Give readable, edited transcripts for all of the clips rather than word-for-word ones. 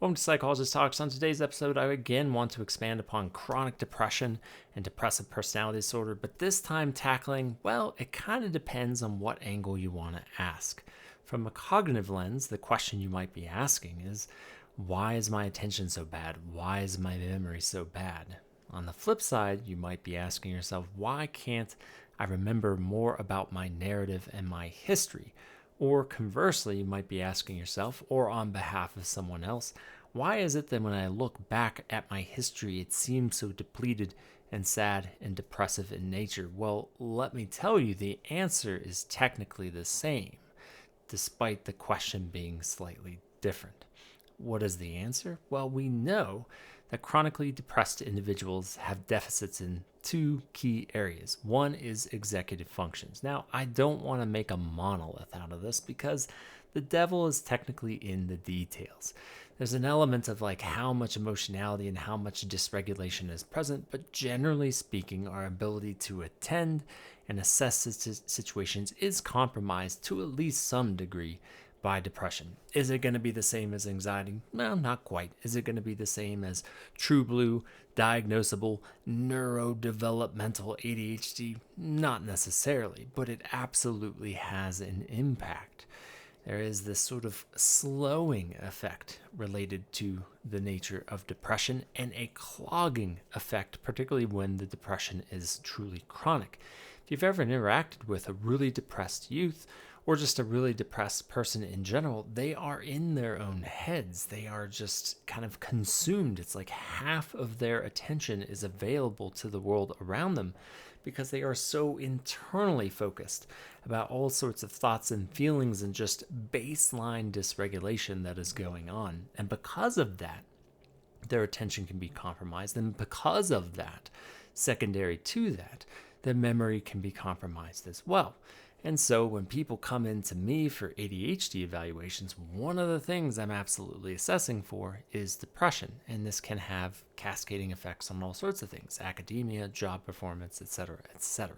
Welcome to Psychologist Talks. On today's episode, I again want to expand upon chronic depression and depressive personality disorder, but this time tackling, well, it kind of depends on what angle you want to ask. From a cognitive lens, the question you might be asking is, why is my attention so bad? Why is my memory so bad? On the flip side, you might be asking yourself, why can't I remember more about my narrative and my history? Or conversely, you might be asking yourself, or on behalf of someone else, why is it that when I look back at my history, it seems so depleted and sad and depressive in nature? Well, let me tell you, the answer is technically the same, despite the question being slightly different. What is the answer? Well, we know that chronically depressed individuals have deficits in two key areas. One is executive functions. Now, I don't want to make a monolith out of this because the devil is technically in the details. There's an element of how much emotionality and how much dysregulation is present, but generally speaking, our ability to attend and assess situations is compromised to at least some degree by depression. Is it going to be the same as anxiety? No, not quite. Is it going to be the same as true blue, diagnosable, neurodevelopmental ADHD? Not necessarily, but it absolutely has an impact. There is this sort of slowing effect related to the nature of depression and a clogging effect, particularly when the depression is truly chronic. If you've ever interacted with a really depressed youth or just a really depressed person in general, they are in their own heads. They are just kind of consumed. It's like half of their attention is available to the world around them because they are so internally focused about all sorts of thoughts and feelings and just baseline dysregulation that is going on. And because of that, their attention can be compromised. And because of that, secondary to that, their memory can be compromised as well. And so when people come into me for ADHD evaluations, one of the things I'm absolutely assessing for is depression. And this can have cascading effects on all sorts of things, academia, job performance, etc., etc.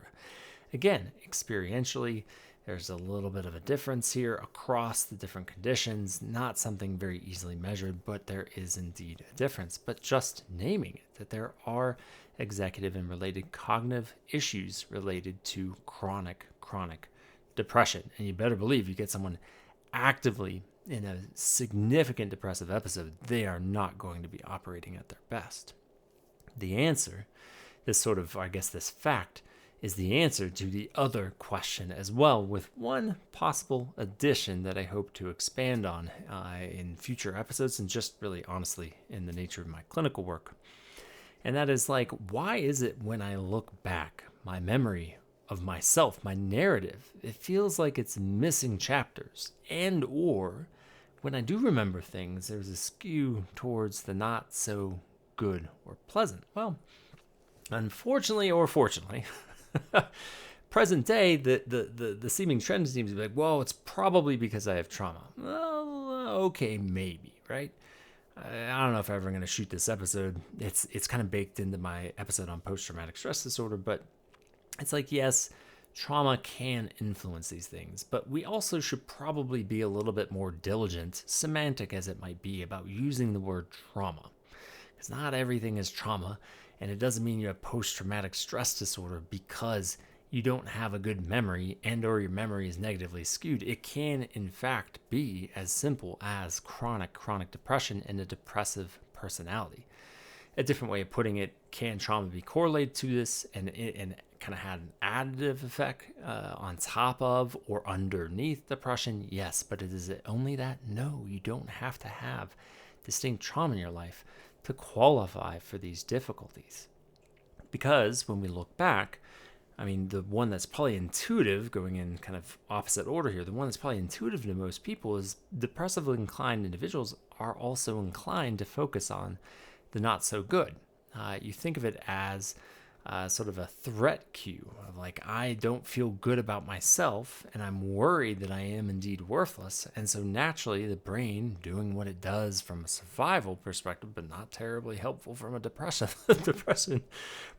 Again, experientially, there's a little bit of a difference here across the different conditions, not something very easily measured, but there is indeed a difference. But just naming it, that there are executive and related cognitive issues related to chronic depression. And you better believe you get someone actively in a significant depressive episode, they are not going to be operating at their best. The answer, this fact, is the answer to the other question as well, with one possible addition that I hope to expand on in future episodes and just really honestly in the nature of my clinical work. And that is why is it when I look back, my memory of myself, my narrative, it feels like it's missing chapters, and or when I do remember things, there's a skew towards the not so good or pleasant. Well, unfortunately or fortunately, present day, the seeming trend seems to be well, it's probably because I have trauma. Well, okay, maybe, right? I don't know if I'm ever going to shoot this episode. It's kind of baked into my episode on post-traumatic stress disorder, but it's yes, trauma can influence these things, but we also should probably be a little bit more diligent, semantic as it might be, about using the word trauma. Because not everything is trauma, and it doesn't mean you have post-traumatic stress disorder because you don't have a good memory and or your memory is negatively skewed. It can, in fact, be as simple as chronic depression and a depressive personality. A different way of putting it, can trauma be correlated to this and kind of had an additive effect on top of or underneath depression? Yes, but is it only that? No, you don't have to have distinct trauma in your life to qualify for these difficulties. Because when we look back, the one that's probably intuitive, going in kind of opposite order here, the one that's probably intuitive to most people is depressively inclined individuals are also inclined to focus on the not so good. You think of it as sort of a threat cue of I don't feel good about myself and I'm worried that I am indeed worthless. And so naturally the brain, doing what it does from a survival perspective, but not terribly helpful from a depression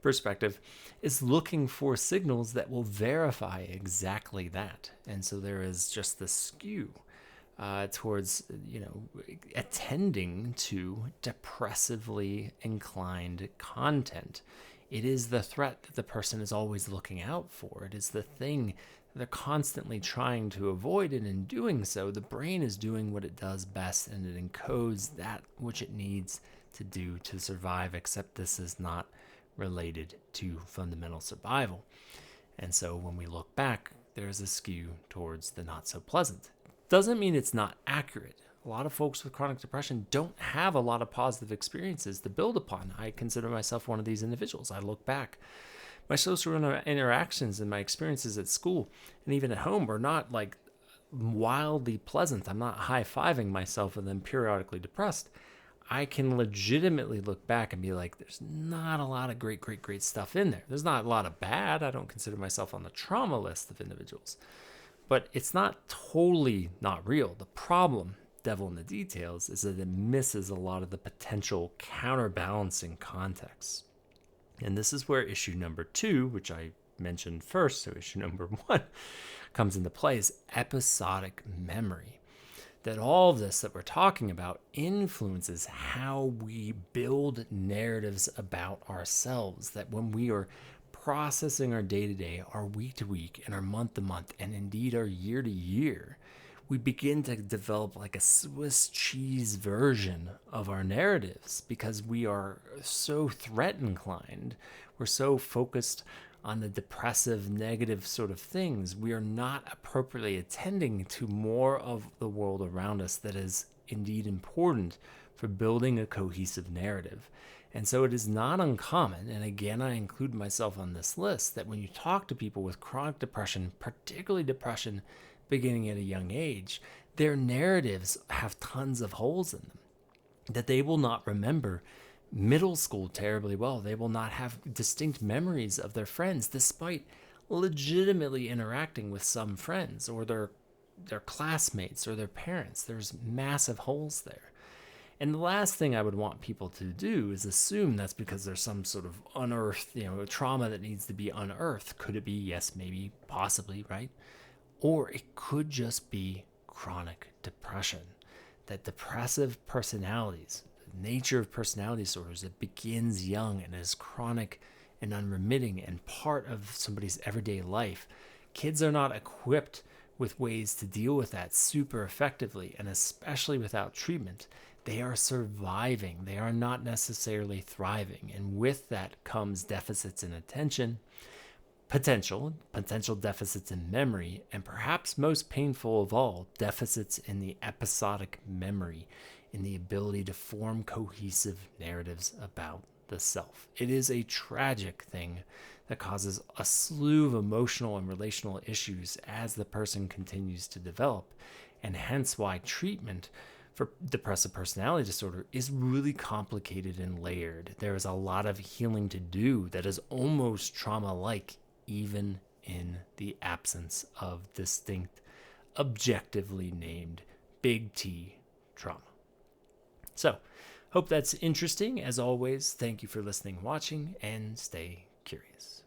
perspective, is looking for signals that will verify exactly that. And so there is just the skew towards, attending to depressively inclined content. It is the threat that the person is always looking out for. It is the thing they're constantly trying to avoid, and in doing so, the brain is doing what it does best, and it encodes that which it needs to do to survive, except this is not related to fundamental survival. And so when we look back, there's a skew towards the not so pleasant. Doesn't mean it's not accurate. A lot of folks with chronic depression don't have a lot of positive experiences to build upon. I consider myself one of these individuals. I look back. My social interactions and my experiences at school and even at home were not like wildly pleasant. I'm not high-fiving myself and then periodically depressed. I can legitimately look back and be like, there's not a lot of great stuff in there. There's not a lot of bad. I don't consider myself on the trauma list of individuals. But it's not totally not real. The problem, devil in the details, is that it misses a lot of the potential counterbalancing contexts. And this is where issue number 2, which I mentioned first, so issue number 1, comes into play, is episodic memory. That all of this that we're talking about influences how we build narratives about ourselves. That when we are processing our day-to-day, our week-to-week, and our month-to-month, and indeed our year-to-year, we begin to develop like a Swiss cheese version of our narratives because we are so threat inclined. We're so focused on the depressive, negative sort of things. We are not appropriately attending to more of the world around us that is indeed important for building a cohesive narrative. And so it is not uncommon, and again, I include myself on this list, that when you talk to people with chronic depression, particularly depression beginning at a young age, their narratives have tons of holes in them, that they will not remember middle school terribly well. They will not have distinct memories of their friends, despite legitimately interacting with some friends or their classmates or their parents. There's massive holes there. And the last thing I would want people to do is assume that's because there's some sort of unearthed, trauma that needs to be unearthed. Could it be? Yes, maybe, possibly, right? Or it could just be chronic depression. That depressive personalities, the nature of personality disorders, it begins young and is chronic and unremitting and part of somebody's everyday life. Kids are not equipped with ways to deal with that super effectively, and especially without treatment. They are surviving. They are not necessarily thriving. And with that comes deficits in attention, potential deficits in memory, and perhaps most painful of all, deficits in the episodic memory, in the ability to form cohesive narratives about the self. It is a tragic thing that causes a slew of emotional and relational issues as the person continues to develop, and hence why treatment for depressive personality disorder is really complicated and layered. There is a lot of healing to do that is almost trauma-like, even in the absence of distinct, objectively named big T trauma. So, hope that's interesting. As always, thank you for listening, watching, and stay curious.